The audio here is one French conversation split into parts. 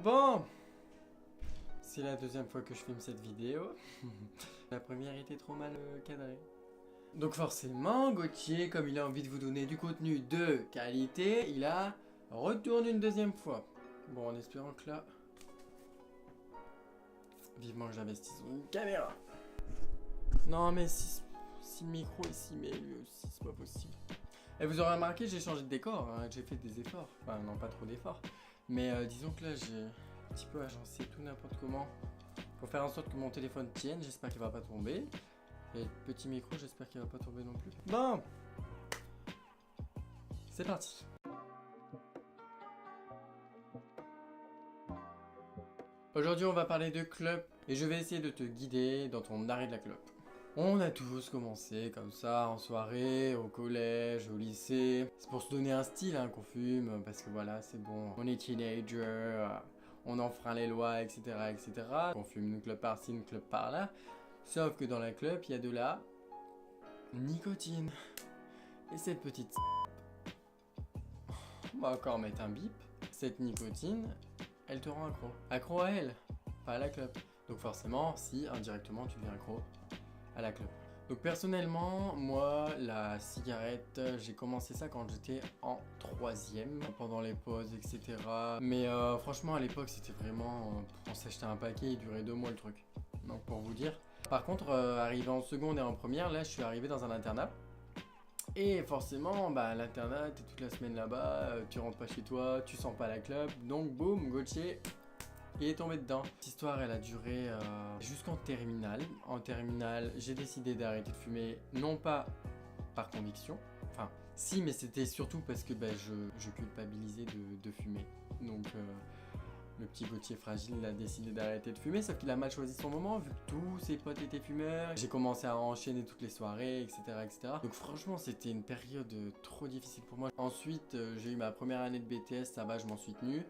Bon, c'est la deuxième fois que je filme cette vidéo. La première était trop mal cadrée. Donc forcément, Gauthier, comme il a envie de vous donner du contenu de qualité, il a retourné une deuxième fois. Bon, en espérant que là... Vivement que j'investisse dans une caméra. Non mais si le micro est si mais lui aussi, c'est pas possible. Et vous aurez remarqué, j'ai changé de décor, hein, j'ai fait des efforts. Enfin non, pas trop d'efforts. Mais disons que là, j'ai un petit peu agencé tout n'importe comment pour faire en sorte que mon téléphone tienne. J'espère qu'il va pas tomber. Et le petit micro, j'espère qu'il va pas tomber non plus. Bon, c'est parti. Aujourd'hui, on va parler de clope et je vais essayer de te guider dans ton arrêt de la clope. On a tous commencé comme ça, en soirée, au collège, au lycée. C'est pour se donner un style hein, qu'on fume, parce que voilà, c'est bon. On est teenager, on enfreint les lois, etc., etc. On fume une clope par-ci, une clope par-là. Sauf que dans la clope, il y a de la nicotine. Et cette petite... On va encore mettre un bip. Cette nicotine, elle te rend accro. Accro à elle, pas à la clope. Donc forcément, si indirectement tu deviens accro à la clope. Donc personnellement, moi, la cigarette, j'ai commencé ça quand j'étais en 3e, pendant les pauses, etc. Mais franchement, à l'époque, c'était vraiment... on s'achetait un paquet, il durait 2 mois le truc. Donc pour vous dire. Par contre, arrivé en seconde et en première, là, je suis arrivé dans un internat. Et forcément, bah, l'internat, t'es toute la semaine là-bas, tu rentres pas chez toi, tu sens pas la clope. Donc boum, Gauthier... il est tombé dedans. Cette histoire, elle a duré jusqu'en terminale. En terminale, j'ai décidé d'arrêter de fumer, non pas par conviction. Enfin, si, mais c'était surtout parce que je culpabilisais de fumer. Donc, le petit Gauthier fragile, il a décidé d'arrêter de fumer, sauf qu'il a mal choisi son moment, vu que tous ses potes étaient fumeurs. J'ai commencé à enchaîner toutes les soirées, etc., etc. Donc franchement, c'était une période trop difficile pour moi. Ensuite, j'ai eu ma première année de BTS, ça va, je m'en suis tenu.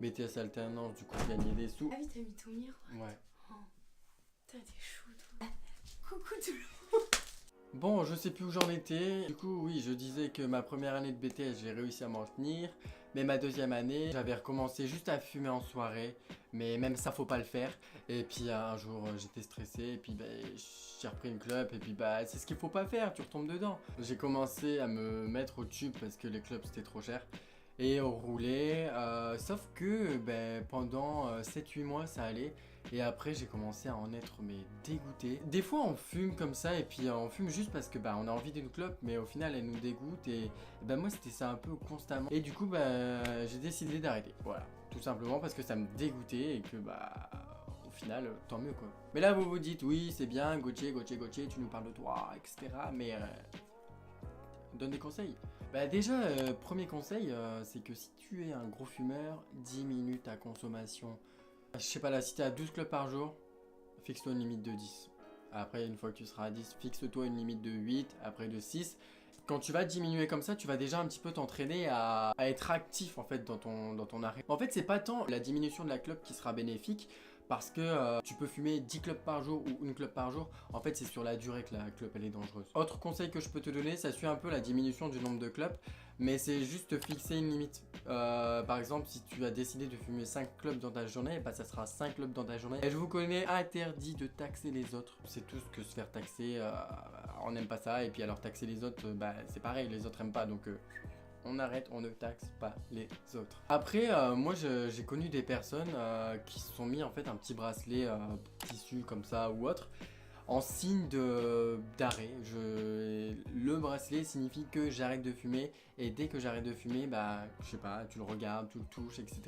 BTS alternance, du coup, je gagnais des sous. Ah oui, t'as mis ton miroir. Ouais. Oh, t'es chou, toi. Coucou tout le monde. Bon, je sais plus où j'en étais. Du coup, oui, je disais que ma première année de BTS, j'ai réussi à m'en tenir. Mais ma deuxième année, j'avais recommencé juste à fumer en soirée. Mais même ça, faut pas le faire. Et puis un jour, j'étais stressé. Et puis j'ai repris une clope. Et puis c'est ce qu'il faut pas faire, tu retombes dedans. J'ai commencé à me mettre au tube parce que les clopes c'était trop cher. Et au roulé, sauf que pendant 7-8 mois ça allait. Et après j'ai commencé à en être dégoûté. Des fois on fume comme ça et puis on fume juste parce que on a envie d'une clope, mais au final elle nous dégoûte et moi c'était ça un peu constamment. Et du coup j'ai décidé d'arrêter, voilà. Tout simplement parce que ça me dégoûtait et que au final tant mieux quoi. Mais là vous vous dites oui c'est bien Gauthier, tu nous parles de toi etc. Mais donne des conseils. Déjà, premier conseil, c'est que si tu es un gros fumeur, diminue ta consommation. Je sais pas là, si tu es à 12 clopes par jour, fixe-toi une limite de 10. Après, une fois que tu seras à 10, fixe-toi une limite de 8, après de 6. Quand tu vas diminuer comme ça, tu vas déjà un petit peu t'entraîner à être actif en fait dans ton arrêt. En fait, c'est pas tant la diminution de la clope qui sera bénéfique, parce que tu peux fumer 10 clopes par jour ou une clope par jour. En fait, c'est sur la durée que la clope elle est dangereuse. Autre conseil que je peux te donner, ça suit un peu la diminution du nombre de clopes, mais c'est juste fixer une limite. Par exemple, si tu as décidé de fumer 5 clopes dans ta journée, ça sera 5 clopes dans ta journée. Et je vous connais, interdit de taxer les autres. C'est tout ce que se faire taxer, on n'aime pas ça. Et puis alors taxer les autres, c'est pareil, les autres aiment pas, donc... on arrête, on ne taxe pas les autres. Après, moi j'ai connu des personnes qui se sont mis en fait un petit bracelet tissu comme ça ou autre en signe d'arrêt. Le bracelet signifie que j'arrête de fumer et dès que j'arrête de fumer, je sais pas, tu le regardes, tu le touches, etc.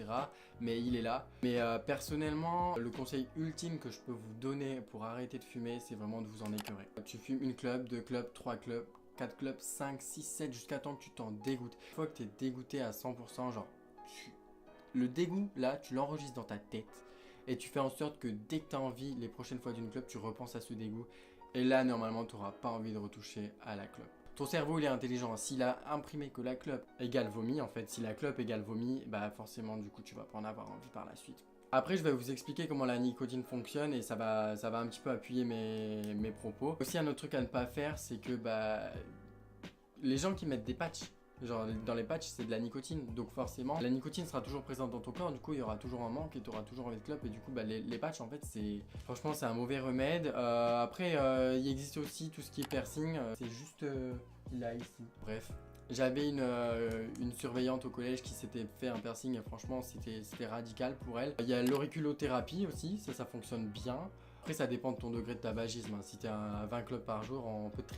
Mais il est là. Mais personnellement, le conseil ultime que je peux vous donner pour arrêter de fumer, c'est vraiment de vous en écœurer. Tu fumes une clope, 2 clopes, 3 clopes, 4 clopes, 5, 6, 7 jusqu'à temps que tu t'en dégoûtes. Une fois que tu es dégoûté à 100%, genre le dégoût là tu l'enregistres dans ta tête et tu fais en sorte que dès que tu as envie les prochaines fois d'une clope tu repenses à ce dégoût et là normalement tu n'auras pas envie de retoucher à la clope. Ton cerveau il est intelligent, s'il a imprimé que la clope égale vomi en fait, si la clope égale vomi, forcément du coup tu vas pas en avoir envie par la suite. Après je vais vous expliquer comment la nicotine fonctionne et ça va un petit peu appuyer mes propos. Aussi un autre truc à ne pas faire c'est que les gens qui mettent des patchs Genre dans les patchs c'est de la nicotine, donc forcément la nicotine sera toujours présente dans ton corps, du coup il y aura toujours un manque et tu auras toujours envie de clope et du coup bah, les patchs en fait c'est franchement c'est un mauvais remède. Après il existe aussi tout ce qui est piercing, c'est juste là ici. Bref. J'avais une surveillante au collège qui s'était fait un piercing et franchement c'était radical pour elle. Il y a l'auriculothérapie aussi, ça fonctionne bien. Après ça dépend de ton degré de tabagisme, si t'es à 20 clopes par jour, on peut te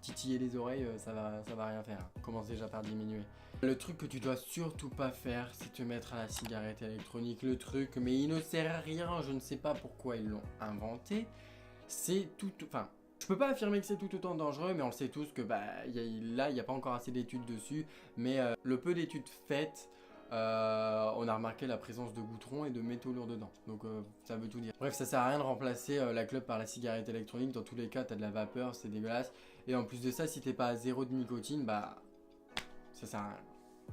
titiller les oreilles, ça va rien faire. Commence déjà par diminuer. Le truc que tu dois surtout pas faire, c'est te mettre à la cigarette électronique. Le truc, mais il ne sert à rien, je ne sais pas pourquoi ils l'ont inventé. C'est tout... Enfin... Je peux pas affirmer que c'est tout autant dangereux, mais on le sait tous que là, il n'y a pas encore assez d'études dessus. Mais le peu d'études faites, on a remarqué la présence de goudron et de métaux lourds dedans. Donc ça veut tout dire. Bref, ça sert à rien de remplacer la clope par la cigarette électronique. Dans tous les cas, tu as de la vapeur, c'est dégueulasse. Et en plus de ça, si t'es pas à zéro de nicotine, bah ça sert à rien.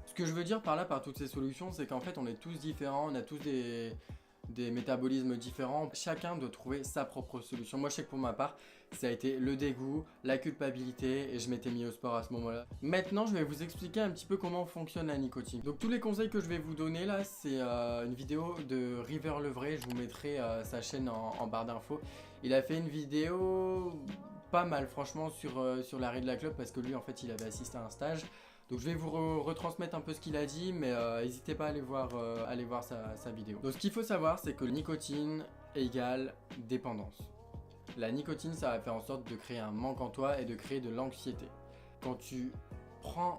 Ce que je veux dire par là, par toutes ces solutions, c'est qu'en fait, on est tous différents, on a tous des métabolismes différents. Chacun doit trouver sa propre solution. Moi, je sais que pour ma part, ça a été le dégoût, la culpabilité et je m'étais mis au sport à ce moment-là. Maintenant, je vais vous expliquer un petit peu comment fonctionne la nicotine. Donc, tous les conseils que je vais vous donner là, c'est une vidéo de River Levray. Je vous mettrai sa chaîne en barre d'infos. Il a fait une vidéo pas mal, franchement, sur l'arrêt de la clope parce que lui, en fait, il avait assisté à un stage. Donc je vais vous retransmettre un peu ce qu'il a dit, mais n'hésitez pas à aller voir sa vidéo. Donc ce qu'il faut savoir, c'est que nicotine égale dépendance. La nicotine, ça va faire en sorte de créer un manque en toi et de créer de l'anxiété. Quand tu prends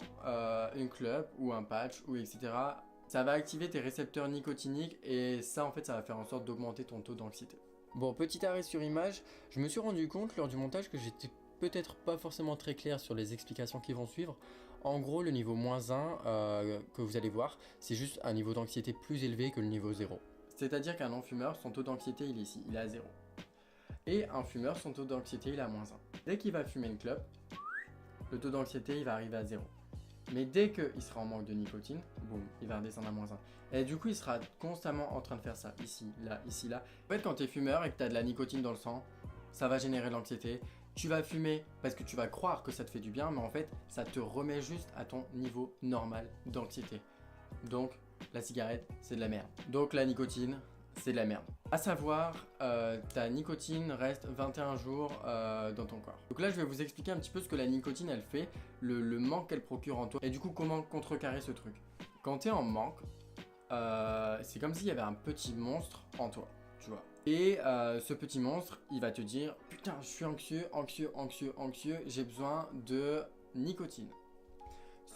une clope ou un patch, ou etc., ça va activer tes récepteurs nicotiniques et ça, en fait, ça va faire en sorte d'augmenter ton taux d'anxiété. Bon, petit arrêt sur image, je me suis rendu compte lors du montage que j'étais peut-être pas forcément très clair sur les explications qui vont suivre. En gros, le niveau -1 que vous allez voir, c'est juste un niveau d'anxiété plus élevé que le niveau 0. C'est-à-dire qu'un non-fumeur, son taux d'anxiété, il est ici, il est à 0. Et un fumeur, son taux d'anxiété, il est à -1. Dès qu'il va fumer une clope, le taux d'anxiété, il va arriver à 0. Mais dès qu'il sera en manque de nicotine, boum, il va redescendre à -1. Et du coup, il sera constamment en train de faire ça, ici, là, ici, là. En fait, quand tu es fumeur et que tu as de la nicotine dans le sang, ça va générer de l'anxiété. Tu vas fumer parce que tu vas croire que ça te fait du bien, mais en fait, ça te remet juste à ton niveau normal d'anxiété. Donc, la cigarette, c'est de la merde. Donc, la nicotine, c'est de la merde. À savoir, ta nicotine reste 21 jours dans ton corps. Donc là, je vais vous expliquer un petit peu ce que la nicotine, elle fait, le manque qu'elle procure en toi, et du coup, comment contrecarrer ce truc. Quand tu es en manque, c'est comme s'il y avait un petit monstre en toi, tu vois. Et ce petit monstre, il va te dire « Putain, je suis anxieux, j'ai besoin de nicotine. »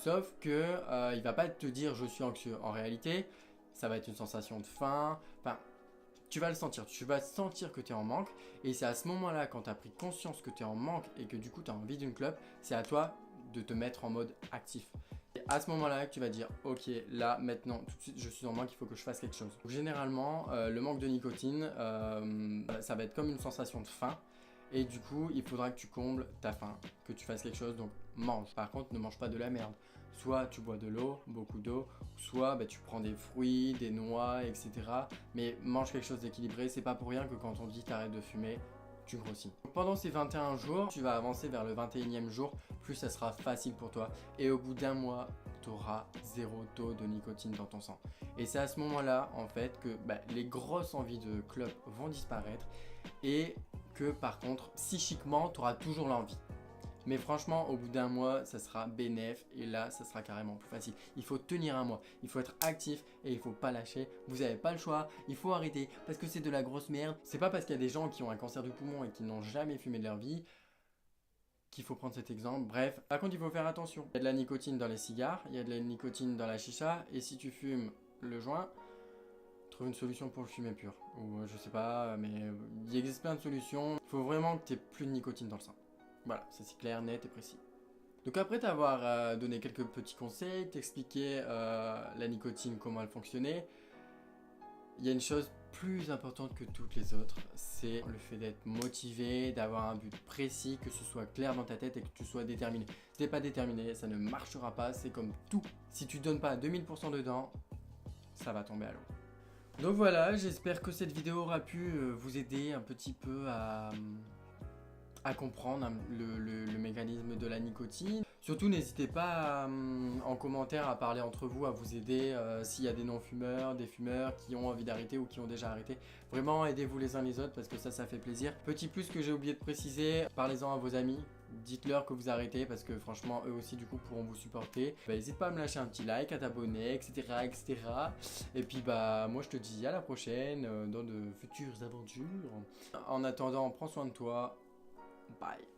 Sauf que il va pas te dire « Je suis anxieux ». En réalité, ça va être une sensation de faim. Enfin, tu vas le sentir. Tu vas sentir que tu es en manque. Et c'est à ce moment-là, quand tu as pris conscience que tu es en manque et que du coup, tu as envie d'une clope, c'est à toi de te mettre en mode actif. Et à ce moment-là, tu vas dire « Ok, là, maintenant, tout de suite, je suis en manque, il faut que je fasse quelque chose. » Donc, généralement, le manque de nicotine, ça va être comme une sensation de faim. Et du coup, il faudra que tu combles ta faim, que tu fasses quelque chose, donc mange. Par contre, ne mange pas de la merde. Soit tu bois de l'eau, beaucoup d'eau, soit tu prends des fruits, des noix, etc. Mais mange quelque chose d'équilibré. C'est pas pour rien que quand on dit t'arrêtes de fumer, tu grossis. Pendant ces 21 jours, tu vas avancer vers le 21e jour, plus ça sera facile pour toi. Et au bout d'un mois, tu auras 0 taux de nicotine dans ton sang. Et c'est à ce moment-là, en fait, que les grosses envies de clope vont disparaître et que par contre, psychiquement, tu auras toujours l'envie. Mais franchement, au bout d'un mois, ça sera bénéf et là, ça sera carrément plus facile. Il faut tenir un mois, il faut être actif et il faut pas lâcher. Vous n'avez pas le choix, il faut arrêter parce que c'est de la grosse merde. C'est pas parce qu'il y a des gens qui ont un cancer du poumon et qui n'ont jamais fumé de leur vie qu'il faut prendre cet exemple. Bref, par contre, il faut faire attention. Il y a de la nicotine dans les cigares, il y a de la nicotine dans la chicha et si tu fumes le joint, trouve une solution pour le fumer pur. Ou je sais pas, mais il existe plein de solutions. Il faut vraiment que tu aies plus de nicotine dans le sang. Voilà, ça c'est clair, net et précis. Donc après t'avoir donné quelques petits conseils, t'expliquer la nicotine, comment elle fonctionnait, il y a une chose plus importante que toutes les autres, c'est le fait d'être motivé, d'avoir un but précis, que ce soit clair dans ta tête et que tu sois déterminé. Si t'es pas déterminé, ça ne marchera pas, c'est comme tout. Si tu donnes pas 2000% dedans, ça va tomber à l'eau. Donc voilà, j'espère que cette vidéo aura pu vous aider un petit peu à comprendre le mécanisme de la nicotine. Surtout n'hésitez pas en commentaire à parler entre vous, à vous aider s'il y a des non-fumeurs, des fumeurs qui ont envie d'arrêter ou qui ont déjà arrêté. Vraiment aidez-vous les uns les autres parce que ça fait plaisir. Petit plus que j'ai oublié de préciser, parlez-en à vos amis. Dites-leur que vous arrêtez parce que franchement eux aussi du coup pourront vous supporter. N'hésite pas à me lâcher un petit like, à t'abonner, etc., etc. Et puis bah moi je te dis à la prochaine dans de futures aventures. En attendant, prends soin de toi. Bye.